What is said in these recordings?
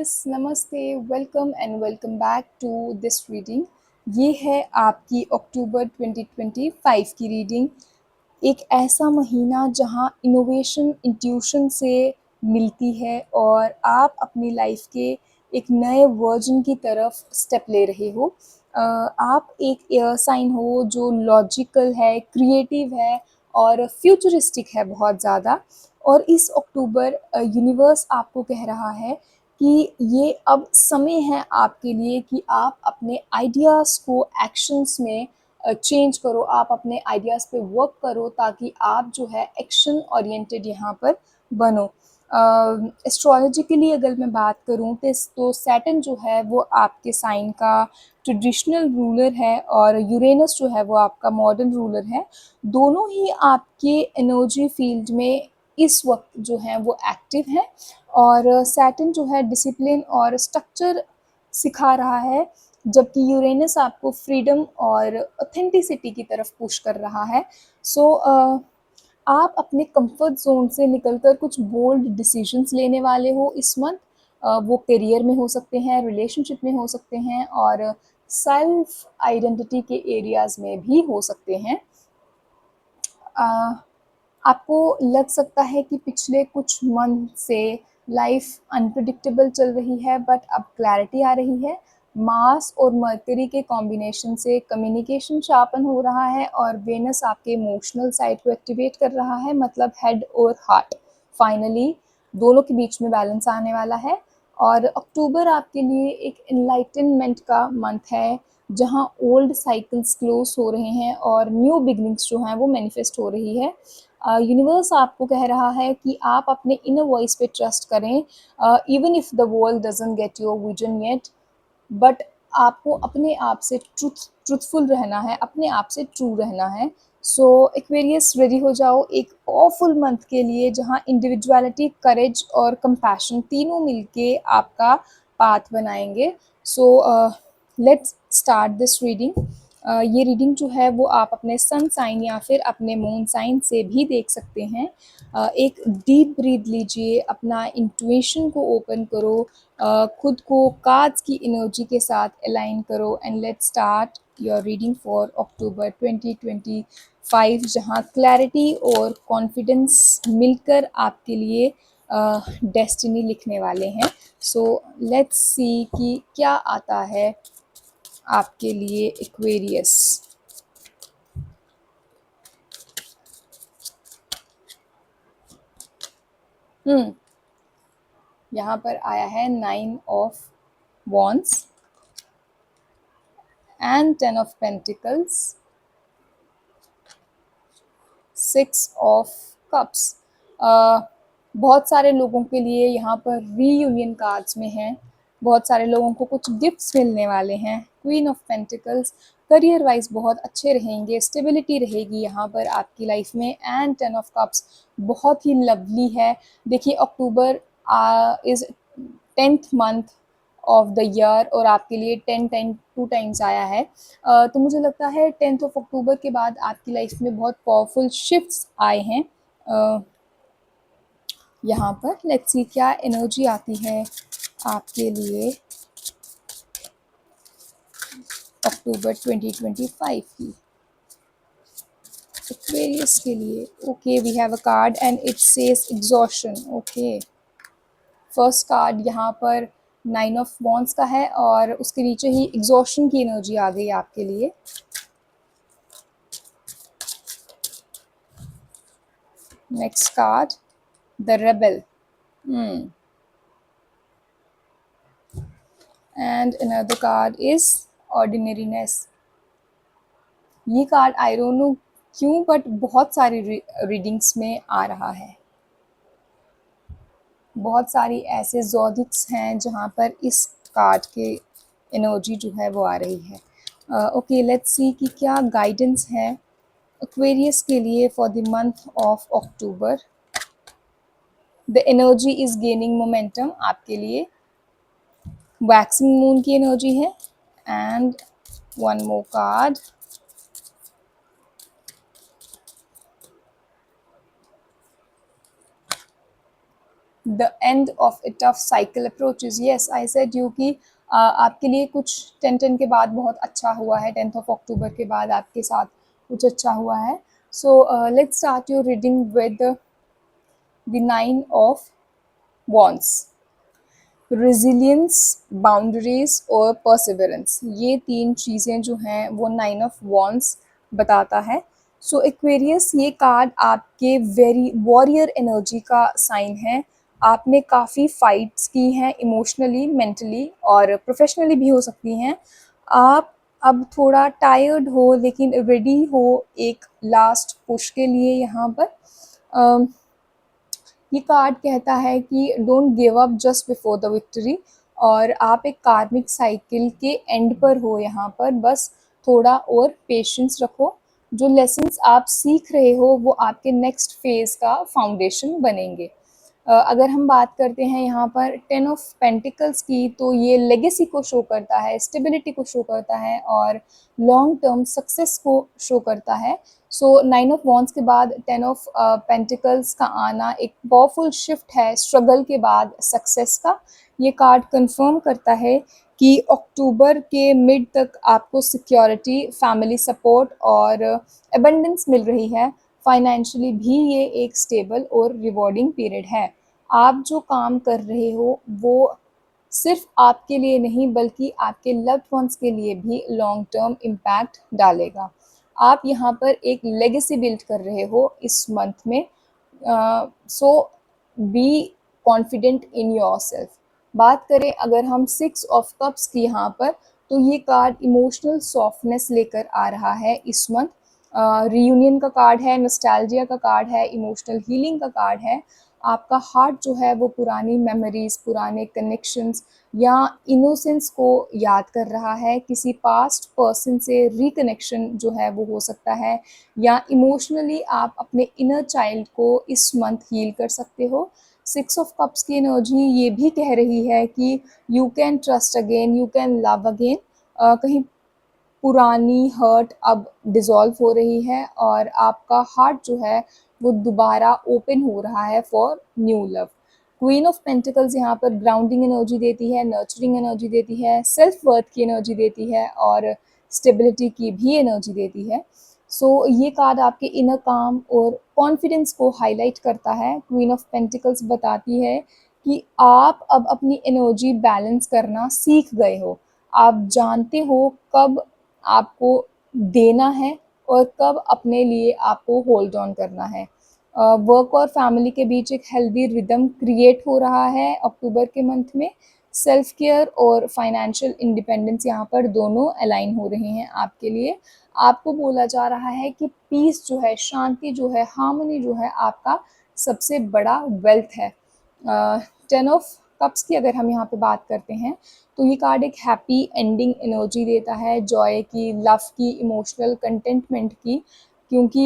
Aquarius नमस्ते, welcome and welcome back to this reading. ये है आपकी अक्टूबर 2025 की रीडिंग। एक ऐसा महीना जहां इनोवेशन इंट्यूशन से मिलती है और आप अपनी लाइफ के एक नए वर्जन की तरफ स्टेप ले रहे हो। आप एक एयर साइन हो जो लॉजिकल है, क्रिएटिव है और फ्यूचरिस्टिक है बहुत ज़्यादा। और इस अक्टूबर यूनिवर्स आपको कह रहा है कि ये अब समय है आपके लिए कि आप अपने आइडियाज़ को एक्शंस में चेंज करो, आप अपने आइडियाज़ पे वर्क करो ताकि आप जो है एक्शन ओरिएंटेड यहाँ पर बनो। एस्ट्रोलॉजिकली अगर मैं बात करूँ तो सैटर्न जो है वो आपके साइन का ट्रेडिशनल रूलर है और यूरेनस जो है वो आपका मॉडर्न रूलर है। दोनों ही आपके एनर्जी फील्ड में इस वक्त जो है वो एक्टिव है और सैटर्न जो है डिसिप्लिन और स्ट्रक्चर सिखा रहा है, जबकि यूरेनस आपको फ्रीडम और ऑथेंटिसिटी की तरफ पुश कर रहा है। सो आप अपने कंफर्ट जोन से निकलकर कुछ बोल्ड डिसीजंस लेने वाले हो इस मंथ। वो करियर में हो सकते हैं, रिलेशनशिप में हो सकते हैं और सेल्फ आइडेंटिटी के एरियाज़ में भी हो सकते हैं। आपको लग सकता है कि पिछले कुछ मंथ से लाइफ अनप्रिडिक्टेबल चल रही है, बट अब क्लैरिटी आ रही है। मार्स और मर्करी के कॉम्बिनेशन से कम्युनिकेशन शार्पन हो रहा है और वेनस आपके इमोशनल साइड को एक्टिवेट कर रहा है, मतलब हेड और हार्ट फाइनली दोनों के बीच में बैलेंस आने वाला है। और अक्टूबर आपके लिए एक इनलाइटनमेंट का मंथ है जहां ओल्ड साइकिल्स क्लोज हो रहे हैं और न्यू बिगनिंग्स जो हैं वो मैनिफेस्ट हो रही है। यूनिवर्स आपको कह रहा है कि आप अपने इनर वॉइस पे ट्रस्ट करें, even if the world doesn't get your vision yet, but आपको अपने आप से ट्रूथफुल रहना है, अपने आप से ट्रू रहना है। सो एक्वेरियस रेडी हो जाओ एक पावरफुल मंथ के लिए जहां इंडिविजुअलिटी, करेज और कंपैशन तीनों मिलके आपका पाथ बनाएंगे। So let's start this reading. ये रीडिंग जो है वो आप अपने सन साइन या फिर अपने मून साइन से भी देख सकते हैं। एक डीप ब्रीथ लीजिए, अपना इंट्यूशन को ओपन करो, खुद को कार्ड्स की एनर्जी के साथ अलाइन करो and let's start your reading for October 2025, जहां क्लैरिटी और कॉन्फिडेंस मिलकर आपके लिए डेस्टिनी लिखने वाले हैं। सो लेट्स सी कि क्या आता है आपके लिए एक्वेरियस। यहाँ पर आया है 9 of wands and 10 of pentacles, 6 of cups. बहुत सारे लोगों के लिए यहाँ पर रीयूनियन कार्ड्स में हैं, बहुत सारे लोगों को कुछ गिफ्ट्स मिलने वाले हैं। Queen of pentacles, career wise बहुत अच्छे रहेंगे, स्टेबिलिटी रहेगी यहाँ पर आपकी लाइफ में। एंड 10 ऑफ कप्स बहुत ही लवली है। देखिए October is 10th month of the year और आपके लिए 2 टाइम्स आया है। तो मुझे लगता है 10th ऑफ अक्टूबर के बाद आपकी लाइफ में बहुत पावरफुल शिफ्ट्स आए हैं। यहाँ पर लेट्स सी क्या एनर्जी आती है आपके लिए अक्टूबर 2025 की एक्वेरियस के लिए। Okay, we have a card and it says exhaustion. Okay, first card यहाँ पर 9 ऑफ वॉन्ड्स का है और उसके नीचे ही एग्जॉशन की एनर्जी आ गई आपके लिए। Next card the rebel and another card is ordinariness. ये कार्ड आई डोंट नो क्यों बट बहुत सारी रीडिंग्स में आ रहा है। बहुत सारी ऐसे ज़ोडिक्स हैं जहाँ पर इस कार्ड के एनर्जी जो है वो आ रही है। ओके, लेट्स सी कि क्या गाइडेंस है एक्वेरियस के लिए for the month of October. The energy is gaining momentum आपके लिए, वैक्सिंग मून की एनर्जी है। And one more card, the end of A tough cycle approaches. Yes, I said you कि आपके लिए कुछ 10-10 के बाद बहुत अच्छा हुआ है, 10th ऑफ अक्टूबर के बाद आपके साथ कुछ अच्छा हुआ है। So let's start your reading with the 9 of wands. Resilience, boundaries और परसिवरेंस, ये 3 चीज़ें जो हैं वो 9 ऑफ वॉन्ड्स बताता है। सो एक्वेरियस, ये कार्ड आपके वेरी वॉरियर एनर्जी का साइन है। आपने काफ़ी फाइट्स की हैं इमोशनली, मेंटली और प्रोफेशनली भी हो सकती हैं। आप अब थोड़ा टायर्ड हो लेकिन रेडी हो एक लास्ट पुश के लिए यहाँ पर। ये कार्ड कहता है कि don't give up just before the victory, और आप एक कार्मिक साइकिल के एंड पर हो यहाँ पर, बस थोड़ा और पेशेंस रखो। जो लेसन्स आप सीख रहे हो वो आपके नेक्स्ट फेज़ का फाउंडेशन बनेंगे। अगर हम बात करते हैं यहाँ पर 10 ऑफ पेंटिकल्स की, तो ये लेगेसी को शो करता है, स्टेबिलिटी को शो करता है और लॉन्ग टर्म सक्सेस को शो करता है। सो 9 ऑफ वॉन्ड्स के बाद 10 ऑफ पेंटिकल्स का आना एक पावरफुल शिफ्ट है स्ट्रगल के बाद सक्सेस का। ये कार्ड कंफर्म करता है कि अक्टूबर के मिड तक आपको सिक्योरिटी, फैमिली सपोर्ट और एबंडेंस मिल रही है। फाइनेंशियली भी ये एक स्टेबल और रिवॉर्डिंग पीरियड है। आप जो काम कर रहे हो वो सिर्फ आपके लिए नहीं बल्कि आपके लव्ड वंस के लिए भी लॉन्ग टर्म इम्पैक्ट डालेगा। आप यहाँ पर एक लेगेसी बिल्ड कर रहे हो इस मंथ में। So be confident in yourself. बात करें अगर हम 6 ऑफ कप्स की यहाँ पर, तो ये कार्ड इमोशनल सॉफ्टनेस लेकर आ रहा है इस मंथ। रियूनियन का कार्ड है, नॉस्टैल्जिया का कार्ड है, इमोशनल हीलिंग का कार्ड है। आपका हार्ट जो है वो पुरानी मेमोरीज, पुराने कनेक्शंस या इनोसेंस को याद कर रहा है। किसी पास्ट पर्सन से रिकनेक्शन जो है वो हो सकता है, या इमोशनली आप अपने इनर चाइल्ड को इस मंथ हील कर सकते हो। 6 ऑफ कप्स की एनर्जी ये भी कह रही है कि you can trust again, you can love again. कहीं पुरानी हर्ट अब डिज़ोल्व हो रही है और आपका हार्ट जो है वो दोबारा ओपन हो रहा है for new love. Queen of pentacles यहाँ पर ग्राउंडिंग एनर्जी देती है, नर्चरिंग एनर्जी देती है, सेल्फ वर्थ की एनर्जी देती है और स्टेबिलिटी की भी एनर्जी देती है। सो ये कार्ड आपके इनर काम और कॉन्फिडेंस को हाईलाइट करता है। क्वीन ऑफ पेंटिकल्स बताती है कि आप अब अपनी एनर्जी बैलेंस करना सीख गए हो। आप जानते हो कब आपको देना है और कब अपने लिए आपको होल्ड ऑन करना है। वर्क और फैमिली के बीच एक हेल्दी रिदम क्रिएट हो रहा है अक्टूबर के मंथ में। सेल्फ केयर और फाइनेंशियल इंडिपेंडेंस यहाँ पर दोनों अलाइन हो रहे हैं आपके लिए। आपको बोला जा रहा है कि पीस जो है, शांति जो है, हार्मनी जो है आपका सबसे बड़ा वेल्थ है। 10 ऑफ कप्स की अगर हम यहाँ पे बात करते हैं, तो ये कार्ड एक हैप्पी एंडिंग एनर्जी देता है, जॉय की, लव की, इमोशनल कंटेंटमेंट की, क्योंकि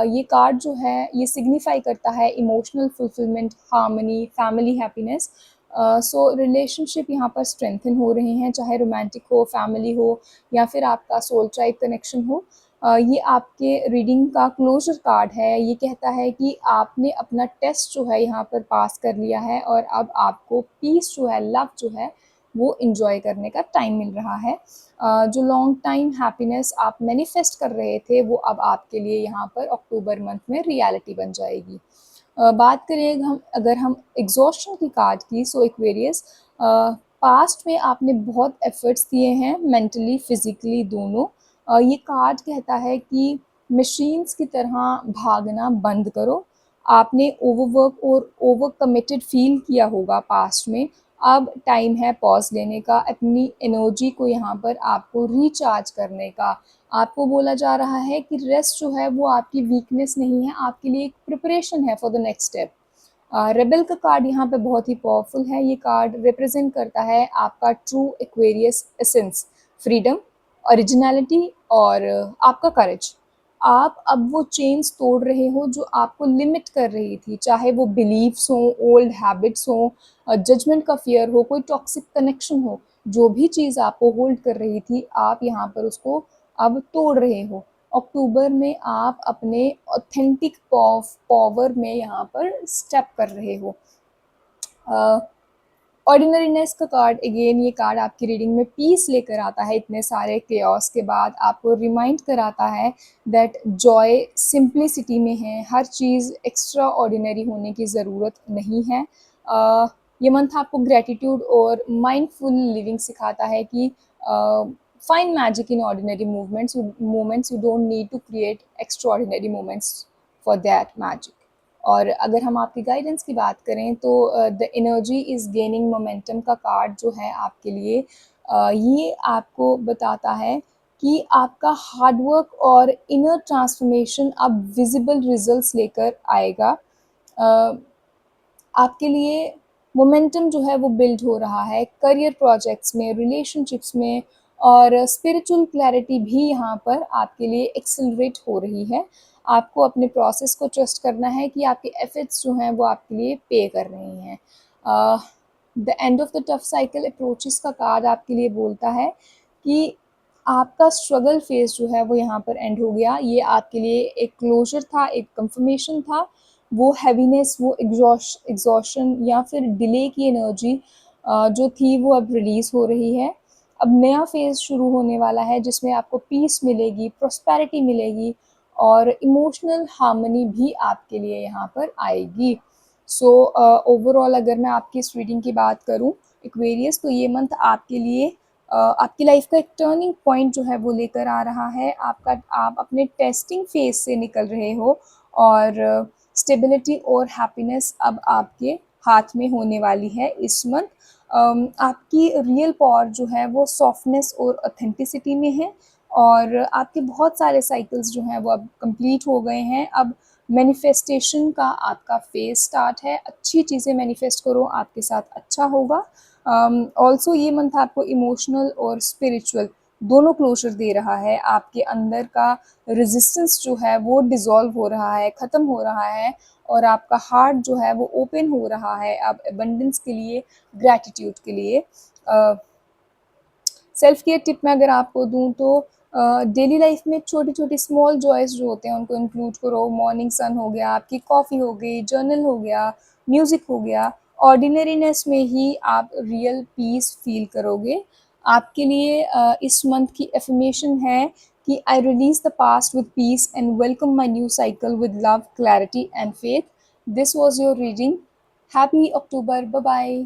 ये कार्ड जो है ये सिग्निफाई करता है emotional fulfilment, harmony, family happiness. So relationship यहाँ पर स्ट्रेंथन हो रहे हैं, चाहे रोमांटिक हो, फैमिली हो या फिर आपका सोल ट्राइब कनेक्शन हो। ये आपके रीडिंग का क्लोजर कार्ड है। ये कहता है कि आपने अपना टेस्ट जो है यहाँ पर पास कर लिया है और अब आपको पीस जो है, लव जो है वो इंजॉय करने का टाइम मिल रहा है। जो लॉन्ग टाइम हैप्पीनेस आप मैनिफेस्ट कर रहे थे वो अब आपके लिए यहाँ पर अक्टूबर मंथ में रियलिटी बन जाएगी। बात करें हम अगर हम एग्जॉस्शन की कार्ड की, सो एक्वेरियस, पास्ट में आपने बहुत एफर्ट्स दिए हैं मेंटली, फिजिकली दोनों। ये कार्ड कहता है कि मशीन्स की तरह भागना बंद करो। आपने ओवरवर्क और ओवर कमिटेड फील किया होगा पास्ट में। अब टाइम है पॉज लेने का, अपनी एनर्जी को यहाँ पर आपको रिचार्ज करने का। आपको बोला जा रहा है कि रेस्ट जो है वो आपकी वीकनेस नहीं है, आपके लिए एक प्रिपरेशन है for the next step. Rebel का कार्ड यहाँ पे बहुत ही पावरफुल है। ये कार्ड रिप्रेजेंट करता है आपका true Aquarius essence, freedom, originality और आपका करेज। आप अब वो चेन्स तोड़ रहे हो जो आपको लिमिट कर रही थी, चाहे वो बिलीव्स हो, ओल्ड हैबिट्स हो, जजमेंट का फियर हो, कोई टॉक्सिक कनेक्शन हो। जो भी चीज़ आपको होल्ड कर रही थी आप यहाँ पर उसको अब तोड़ रहे हो। अक्टूबर में आप अपने ऑथेंटिक पावर में यहाँ पर स्टेप कर रहे हो। ऑर्डिनरीनेस का कार्ड, अगेन ये कार्ड आपकी रीडिंग में पीस लेकर आता है। इतने सारे केओस के बाद आपको रिमाइंड कराता है दैट जॉय सिंप्लिसिटी में है, हर चीज़ एक्स्ट्रा ऑर्डिनरी होने की ज़रूरत नहीं है। ये मंथ आपको ग्रेटिट्यूड और माइंडफुल लिविंग सिखाता है कि find magic in ordinary moments, you don't need to create extraordinary moments for that magic. और अगर हम आपकी गाइडेंस की बात करें तो the energy is gaining momentum का कार्ड जो है आपके लिए, ये आपको बताता है कि आपका हार्डवर्क और इनर ट्रांसफॉर्मेशन अब विजिबल रिजल्ट्स लेकर आएगा। अ, आपके लिए मोमेंटम जो है वो बिल्ड हो रहा है करियर प्रोजेक्ट्स में, रिलेशनशिप्स में, और स्पिरिचुअल क्लैरिटी भी यहाँ पर आपके लिए एक्सेलरेट हो रही है। आपको अपने प्रोसेस को ट्रस्ट करना है कि आपके एफर्ट्स जो हैं वो आपके लिए पे कर रहे हैं। The end of the tough cycle approaches का कार्ड आपके लिए बोलता है कि आपका स्ट्रगल फेज जो है वो यहाँ पर एंड हो गया। ये आपके लिए एक क्लोजर था, एक कंफर्मेशन था। वो हैवीनेस, वो एग्जॉशन या फिर डिले की एनर्जी जो थी वो अब रिलीज़ हो रही है। अब नया फेज़ शुरू होने वाला है जिसमें आपको पीस मिलेगी, प्रॉस्पेरिटी मिलेगी, और इमोशनल हार्मनी भी आपके लिए यहाँ पर आएगी। सो ओवरऑल अगर मैं आपकी इस रीडिंग की बात करूँ एक्वेरियस, तो ये मंथ आपके लिए आपकी लाइफ का एक टर्निंग पॉइंट जो है वो लेकर आ रहा है। आप अपने टेस्टिंग फेज से निकल रहे हो, और स्टेबिलिटी और हैप्पीनेस अब आपके हाथ में होने वाली है इस मंथ। आपकी रियल पावर जो है वो सॉफ्टनेस और ऑथेंटिसिटी में है, और आपके बहुत सारे साइकिल्स जो हैं वो अब कंप्लीट हो गए हैं। अब मैनिफेस्टेशन का आपका फेज स्टार्ट है। अच्छी चीज़ें मैनिफेस्ट करो, आपके साथ अच्छा होगा। ऑल्सो ये मंथ आपको इमोशनल और स्पिरिचुअल दोनों क्लोजर दे रहा है। आपके अंदर का रेजिस्टेंस जो है वो डिज़ोल्व हो रहा है, ख़त्म हो रहा है, और आपका हार्ट जो है वो ओपन हो रहा है अब एबंडेंस के लिए, ग्रैटिट्यूड के लिए। सेल्फ केयर टिप मैं अगर आपको दूँ तो डेली लाइफ में छोटी छोटी स्मॉल जॉयज़ जो होते हैं उनको इंक्लूड करो। मॉर्निंग सन हो गया, आपकी कॉफ़ी हो गई, जर्नल हो गया, म्यूज़िक हो गया। ऑर्डिनरीनेस में ही आप रियल पीस फील करोगे। आपके लिए इस मंथ की एफर्मेशन है कि I release the past with peace and welcome my new cycle with love, clarity and faith. This was your reading. Happy October. Bye bye.